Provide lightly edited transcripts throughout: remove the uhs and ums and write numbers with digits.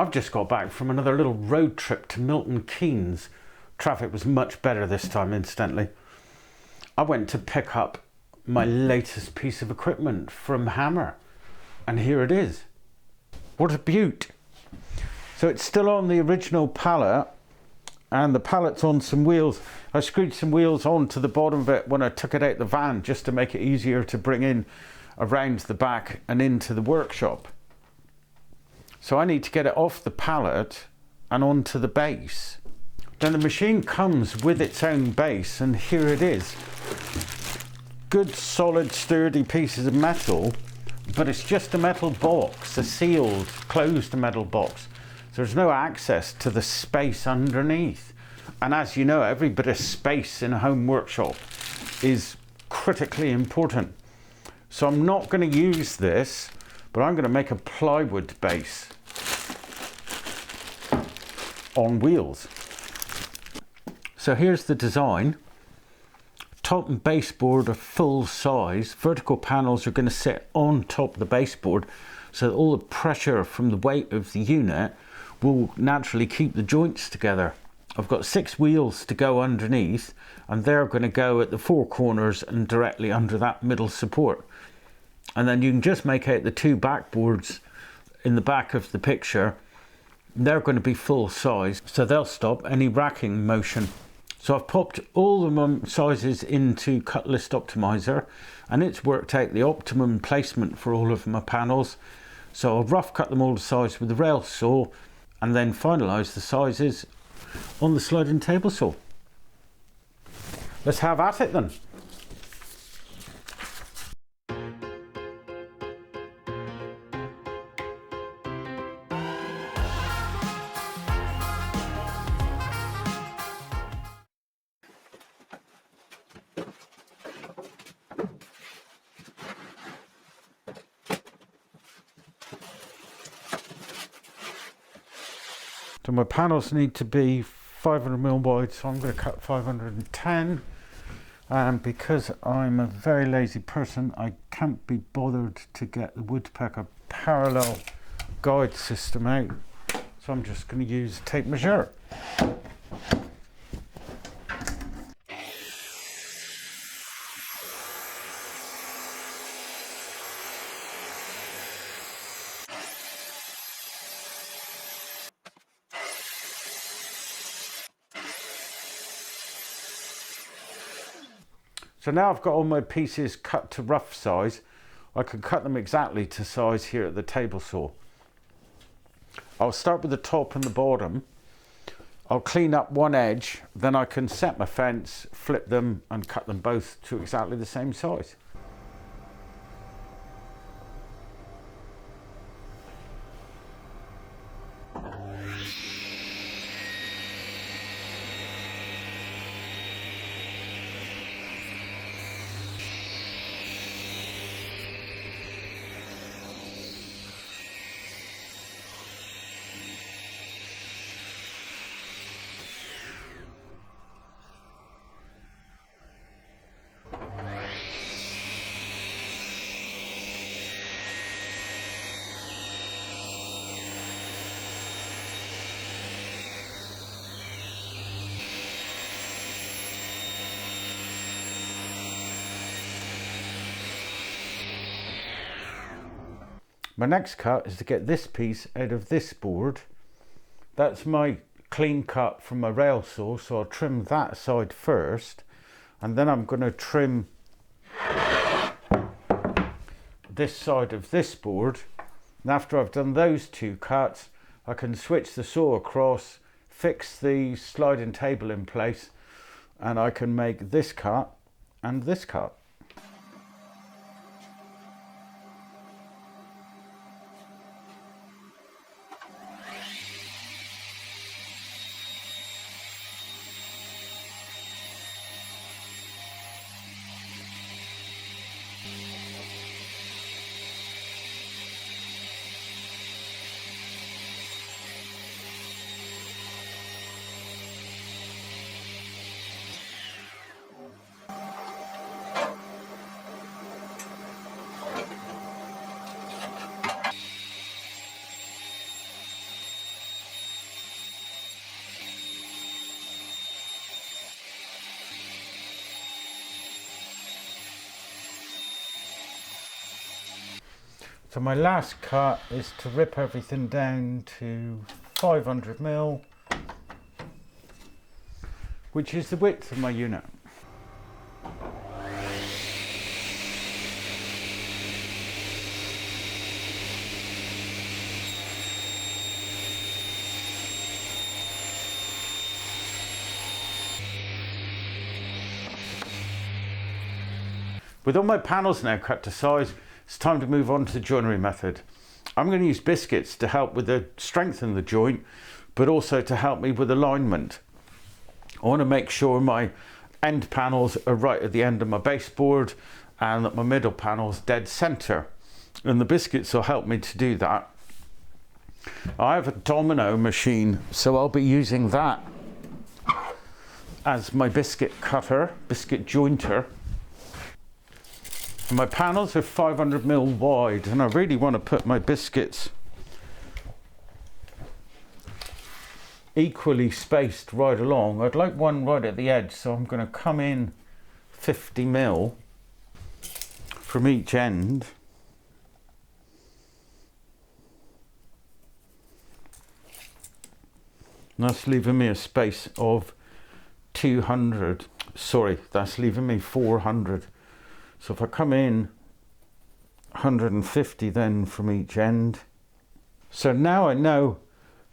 I've just got back from another little road trip to Milton Keynes. Traffic was much better this time, incidentally. I went to pick up my latest piece of equipment from Hammer, and here it is. What a beaut. So it's still on the original pallet, and the pallet's on some wheels. I screwed some wheels onto the bottom of it when I took it out the van, just to make it easier to bring in around the back and into the workshop. So I need to get it off the pallet and onto the base. Then the machine comes with its own base, and here it is. Good, solid, sturdy pieces of metal, but it's just a metal box, a sealed, closed metal box. So there's no access to the space underneath. And as you know, every bit of space in a home workshop is critically important. So I'm not going to use this, but I'm going to make a plywood base on wheels. So here's the design. Top and baseboard are full size. Vertical panels are going to sit on top of the baseboard, so that all the pressure from the weight of the unit will naturally keep the joints together. I've got 6 wheels to go underneath, and they're going to go at the 4 corners and directly under that middle support. And then you can just make out the 2 backboards in the back of the picture. They're going to be full size, so they'll stop any racking motion. So I've popped all the sizes into Cut List Optimiser, and it's worked out the optimum placement for all of my panels. So I'll rough cut them all to size with the rail saw, and then finalise the sizes on the sliding table saw. Let's have at it then. So my panels need to be 500mm wide, so I'm going to cut 510. And because I'm a very lazy person, I can't be bothered to get the woodpecker parallel guide system out. So I'm just going to use a tape measure. So now I've got all my pieces cut to rough size. I can cut them exactly to size here at the table saw. I'll start with the top and the bottom. I'll clean up one edge, then I can set my fence, flip them and cut them both to exactly the same size. My next cut is to get this piece out of this board. That's my clean cut from my rail saw, so I'll trim that side first, and then I'm going to trim this side of this board. And after I've done those 2 cuts, I can switch the saw across, fix the sliding table in place, and I can make this cut and this cut. So my last cut is to rip everything down to 500mm, which is the width of my unit. With all my panels now cut to size, it's time to move on to the joinery method. I'm going to use biscuits to help with the strengthen the joint, but also to help me with alignment. I want to make sure my end panels are right at the end of my baseboard and that my middle panel's dead center. And the biscuits will help me to do that. I have a Domino machine, so I'll be using that as my biscuit cutter, biscuit jointer. My panels are 500mm wide, and I really want to put my biscuits equally spaced right along. I'd like one right at the edge, so I'm going to come in 50mm from each end. And that's leaving me a space of 200. Sorry, that's leaving me 400. So if I come in 150 then from each end. So now I know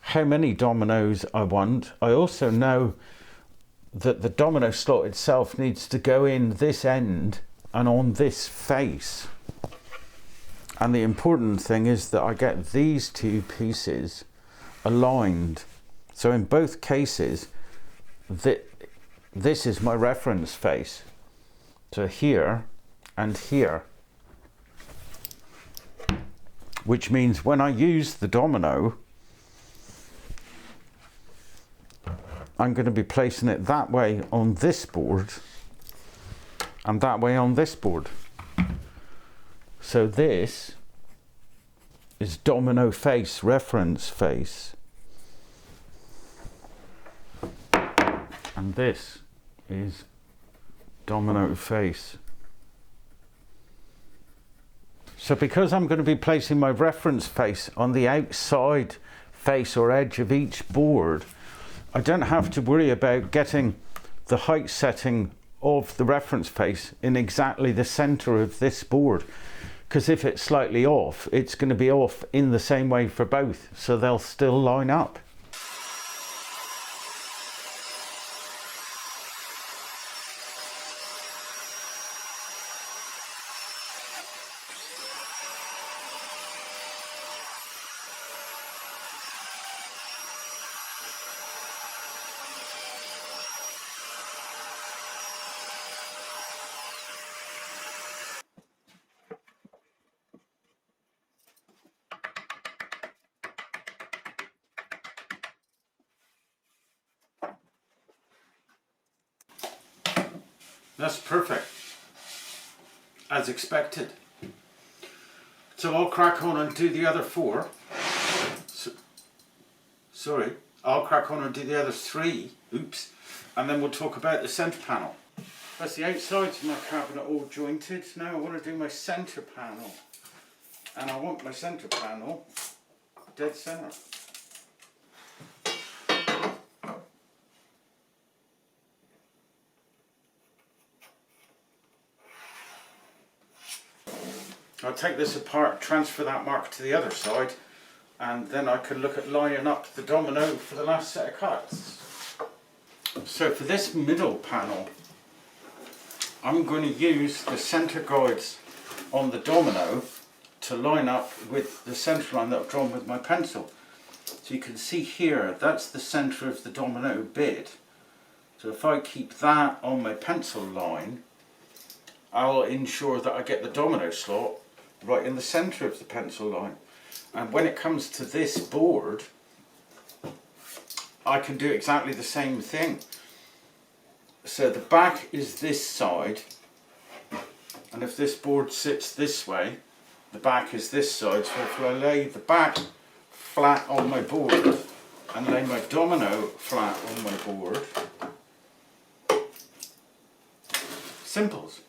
how many dominoes I want. I also know that the domino slot itself needs to go in this end and on this face. And the important thing is that I get these two pieces aligned. So in both cases, this is my reference face. So here and here, which means when I use the domino, I'm going to be placing it that way on this board and that way on this board. So this is domino face, reference face, and this is domino face. So because I'm going to be placing my reference face on the outside face or edge of each board, I don't have to worry about getting the height setting of the reference face in exactly the center of this board, because if it's slightly off, it's going to be off in the same way for both, so they'll still line up. That's perfect, as expected. So I'll crack on and do the other four. I'll crack on and do the other three, oops, and then we'll talk about the centre panel. That's the outsides of my cabinet all jointed. Now I want to do my centre panel, and I want my centre panel dead centre. I'll take this apart, transfer that mark to the other side, and then I can look at lining up the domino for the last set of cuts. So for this middle panel, I'm going to use the centre guides on the domino to line up with the centre line that I've drawn with my pencil. So you can see here, that's the centre of the domino bit. So if I keep that on my pencil line, I'll ensure that I get the domino slot right in the centre of the pencil line. And when it comes to this board, I can do exactly the same thing. So the back is this side, and if this board sits this way, the back is this side. So if I lay the back flat on my board and lay my domino flat on my board, simples.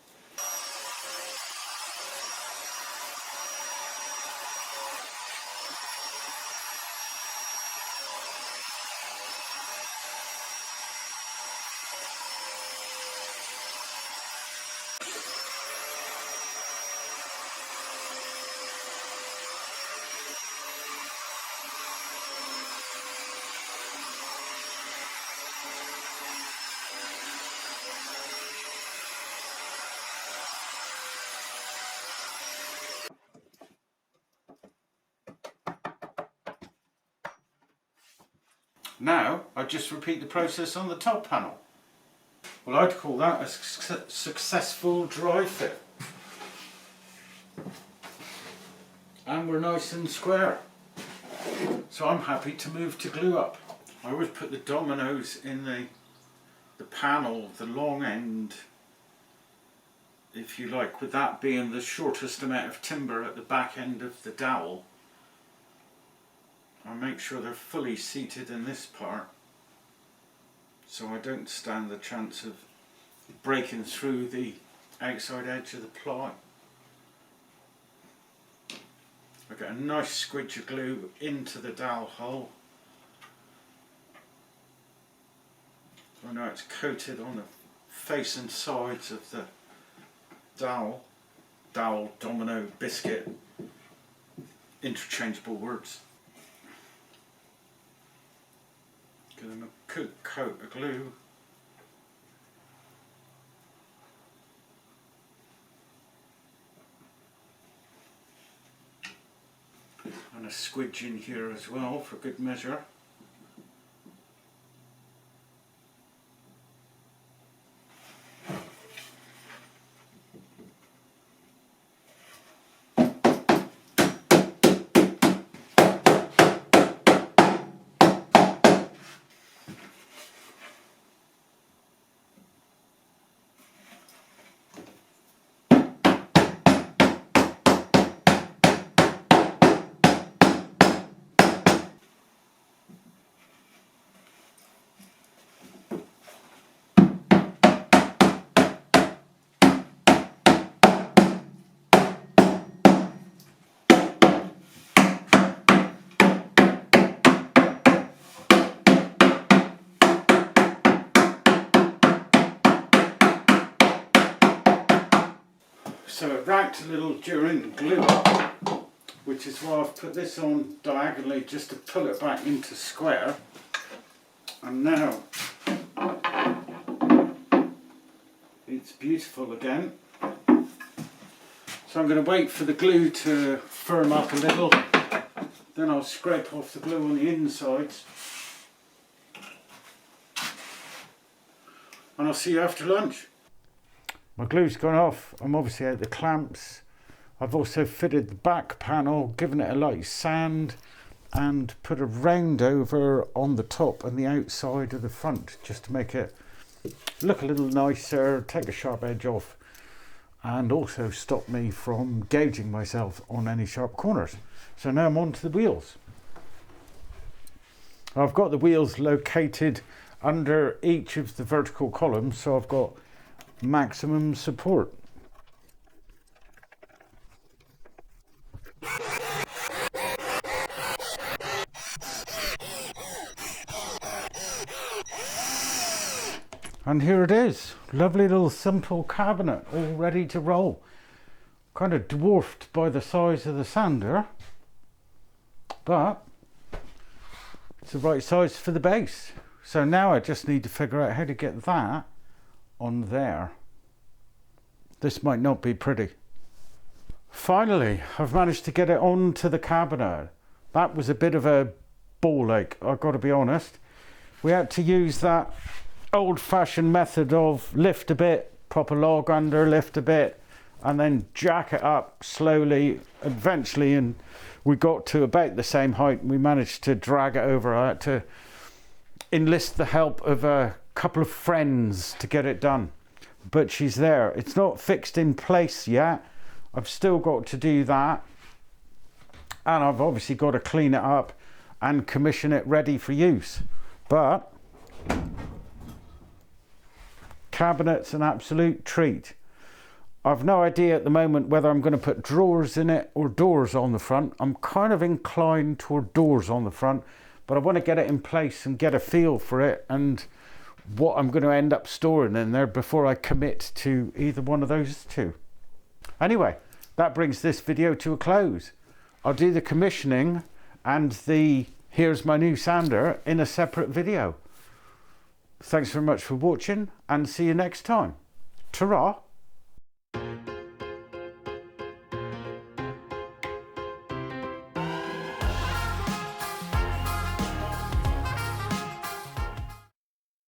Now I just repeat the process on the top panel. Well, I'd call that a successful dry fit. And we're nice and square. So I'm happy to move to glue up. I always put the dominoes in the panel, the long end, if you like, with that being the shortest amount of timber at the back end of the dowel. I make sure they're fully seated in this part, so I don't stand the chance of breaking through the outside edge of the ply. I get a nice squidge of glue into the dowel hole. So I know it's coated on the face and sides of the dowel, domino, biscuit, interchangeable words. Give them a good coat of glue. And a squidge in here as well for good measure. So it racked a little during the glue up, which is why I've put this on diagonally just to pull it back into square. And now it's beautiful again. So I'm going to wait for the glue to firm up a little, then I'll scrape off the glue on the insides. And I'll see you after lunch. My glue's gone off. I'm obviously out the clamps. I've also fitted the back panel, given it a light sand, and put a round over on the top and the outside of the front just to make it look a little nicer, take a sharp edge off, and also stop me from gouging myself on any sharp corners. So now I'm on to the wheels. I've got the wheels located under each of the vertical columns, so I've got maximum support. And here it is, lovely little simple cabinet all ready to roll. Kind of dwarfed by the size of the sander, but it's the right size for the base. So now I just need to figure out how to get that on there. This might not be pretty. Finally, I've managed to get it onto the cabinet. That was a bit of a ball ache, I've got to be honest. We had to use that old-fashioned method of lift a bit, prop a log under, lift a bit, and then jack it up slowly eventually, and we got to about the same height. We managed to drag it over. I had to enlist the help of a couple of friends to get it done, but she's there. It's not fixed in place yet. I've still got to do that, and I've obviously got to clean it up and commission it ready for use. But cabinet's an absolute treat. I've no idea at the moment whether I'm going to put drawers in it or doors on the front. I'm kind of inclined toward doors on the front, but I want to get it in place and get a feel for it and what I'm going to end up storing in there before I commit to either one of those two. Anyway, that brings this video to a close. I'll do the commissioning and the here's my new sander in a separate video. Thanks very much for watching, and see you next time. Ta-ra!